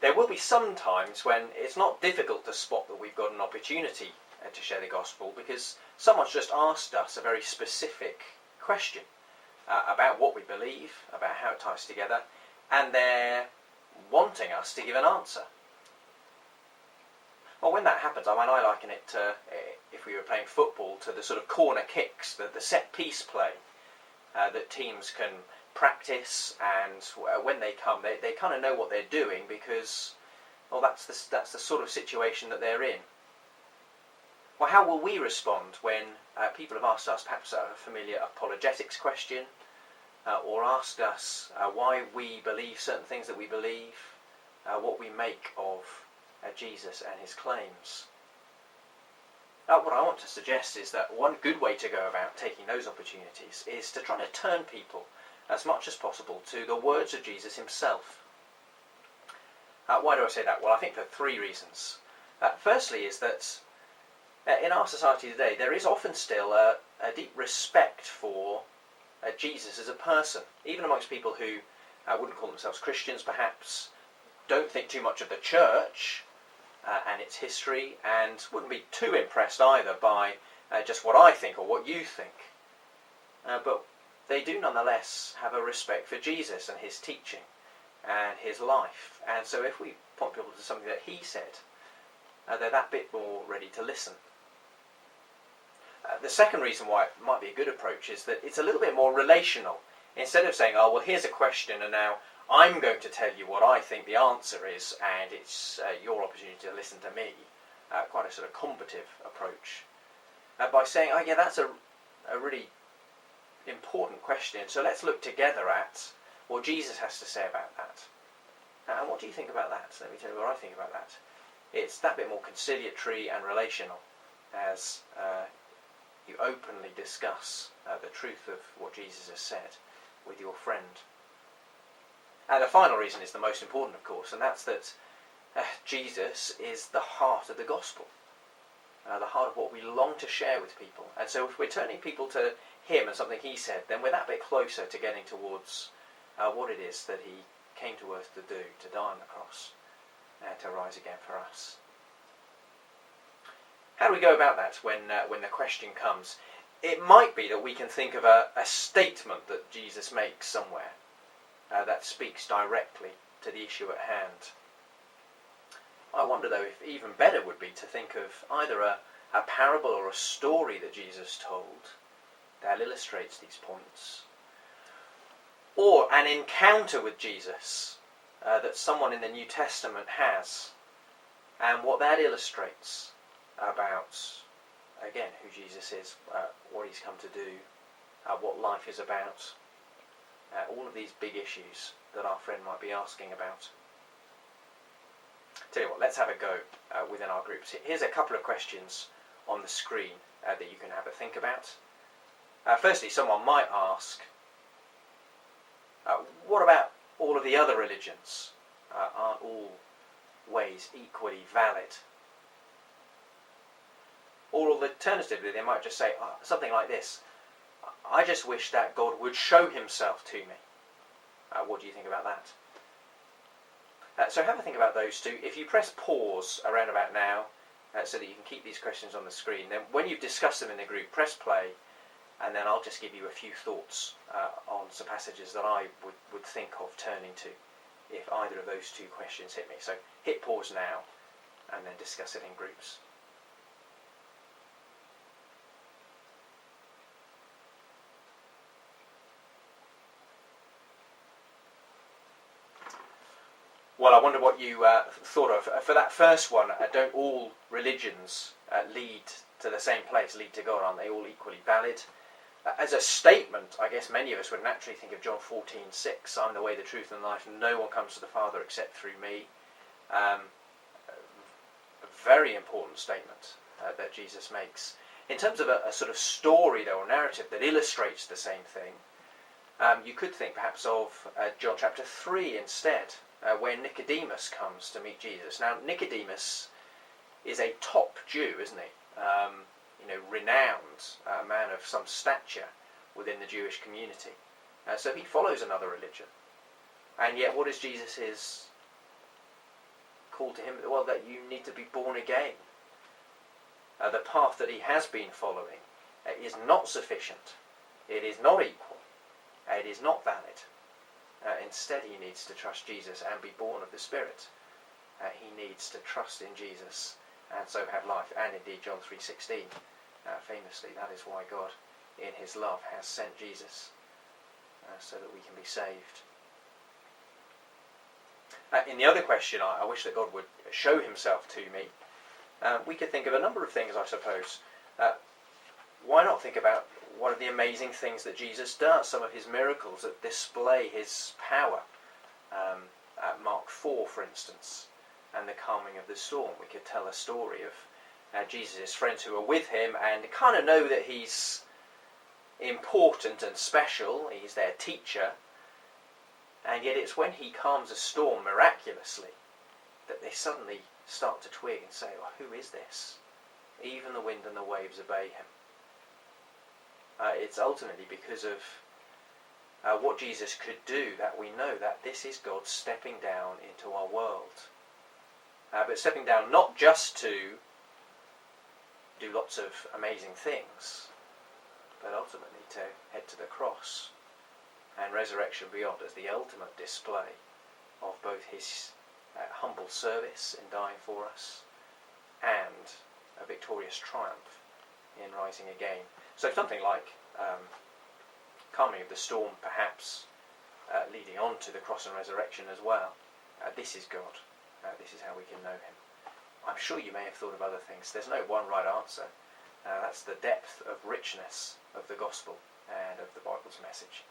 there will be some times when it's not difficult to spot that we've got an opportunity to share the gospel, because someone's just asked us a very specific question about what we believe, about how it ties together, and they're wanting us to give an answer. Well, when that happens, I liken it to, if we were playing football, to the sort of corner kicks, the set piece play that teams can practice, and when they come, they kind of know what they're doing, because, well, that's the sort of situation that they're in. Well, how will we respond when people have asked us perhaps a familiar apologetics question, or asked us why we believe certain things that we believe, what we make of Jesus and his claims? What I want to suggest is that one good way to go about taking those opportunities is to try to turn people as much as possible to the words of Jesus himself. Why do I say that? Well, I think for three reasons. Firstly is that in our society today, there is often still a deep respect for Jesus as a person, even amongst people who wouldn't call themselves Christians perhaps, don't think too much of the church and its history, and wouldn't be too impressed either by just what I think or what you think. But they do nonetheless have a respect for Jesus and his teaching and his life. And so if we point people to something that he said, they're that bit more ready to listen. The second reason why it might be a good approach is that it's a little bit more relational. Instead of saying, oh, well, here's a question and now I'm going to tell you what I think the answer is, and it's your opportunity to listen to me, quite a sort of combative approach. By saying, oh yeah, that's a really important question, so let's look together at what Jesus has to say about that. And what do you think about that? Let me tell you what I think about that. It's that bit more conciliatory and relational, as you openly discuss the truth of what Jesus has said with your friend. And the final reason is the most important, of course, and that's that Jesus is the heart of the gospel, the heart of what we long to share with people. And so if we're turning people to him and something he said, then we're that bit closer to getting towards what it is that he came to earth to do, to die on the cross, and to rise again for us. How do we go about that when the question comes? It might be that we can think of a statement that Jesus makes somewhere that speaks directly to the issue at hand. I wonder, though, if even better would be to think of either a parable or a story that Jesus told that illustrates these points, or an encounter with Jesus that someone in the New Testament has, and what that illustrates about, again, who Jesus is, what he's come to do, what life is about, all of these big issues that our friend might be asking about. Tell you what, let's have a go within our groups. Here's a couple of questions on the screen that you can have a think about. Firstly, someone might ask, what about all of the other religions? Aren't all ways equally valid? Or alternatively, they might just say something like this: I just wish that God would show himself to me. What do you think about that? So have a think about those two. If you press pause around about now, so that you can keep these questions on the screen, then when you've discussed them in the group, press play, and then I'll just give you a few thoughts on some passages that I would think of turning to if either of those two questions hit me. So hit pause now, and then discuss it in groups. Well, I wonder what you thought of. For that first one, don't all religions lead to the same place, lead to God? Aren't they all equally valid? As a statement, I guess many of us would naturally think of John 14:6, I'm the way, the truth and the life, and no one comes to the Father except through me. A very important statement that Jesus makes. In terms of a sort of story, though, or narrative that illustrates the same thing, you could think perhaps of John chapter 3 instead, where Nicodemus comes to meet Jesus. Now, Nicodemus is a top Jew, isn't he? Renowned, a man of some stature within the Jewish community. So he follows another religion. And yet, what is Jesus' called to him, well, that you need to be born again. The path that he has been following is not sufficient. It is not equal. It is not valid. Instead, he needs to trust Jesus and be born of the Spirit. He needs to trust in Jesus and so have life. And indeed, John 3:16, famously, that is why God, in his love, has sent Jesus, so that we can be saved. In the other question, I wish that God would show himself to me. We could think of a number of things, I suppose. Why not think about one of the amazing things that Jesus does, some of his miracles that display his power. At Mark 4, for instance, and the calming of the storm. We could tell a story of Jesus' friends who are with him and kind of know that he's important and special, he's their teacher, and yet it's when he calms a storm miraculously that they suddenly start to twig and say, well, who is this? Even the wind and the waves obey him. It's ultimately because of what Jesus could do that we know that this is God stepping down into our world. But stepping down not just to do lots of amazing things, but ultimately to head to the cross and resurrection beyond as the ultimate display of both his humble service in dying for us and a victorious triumph in rising again. So something like calming of the storm, perhaps leading on to the cross and resurrection as well. This is God. This is how we can know him. I'm sure you may have thought of other things. There's no one right answer. That's the depth of richness of the gospel and of the Bible's message.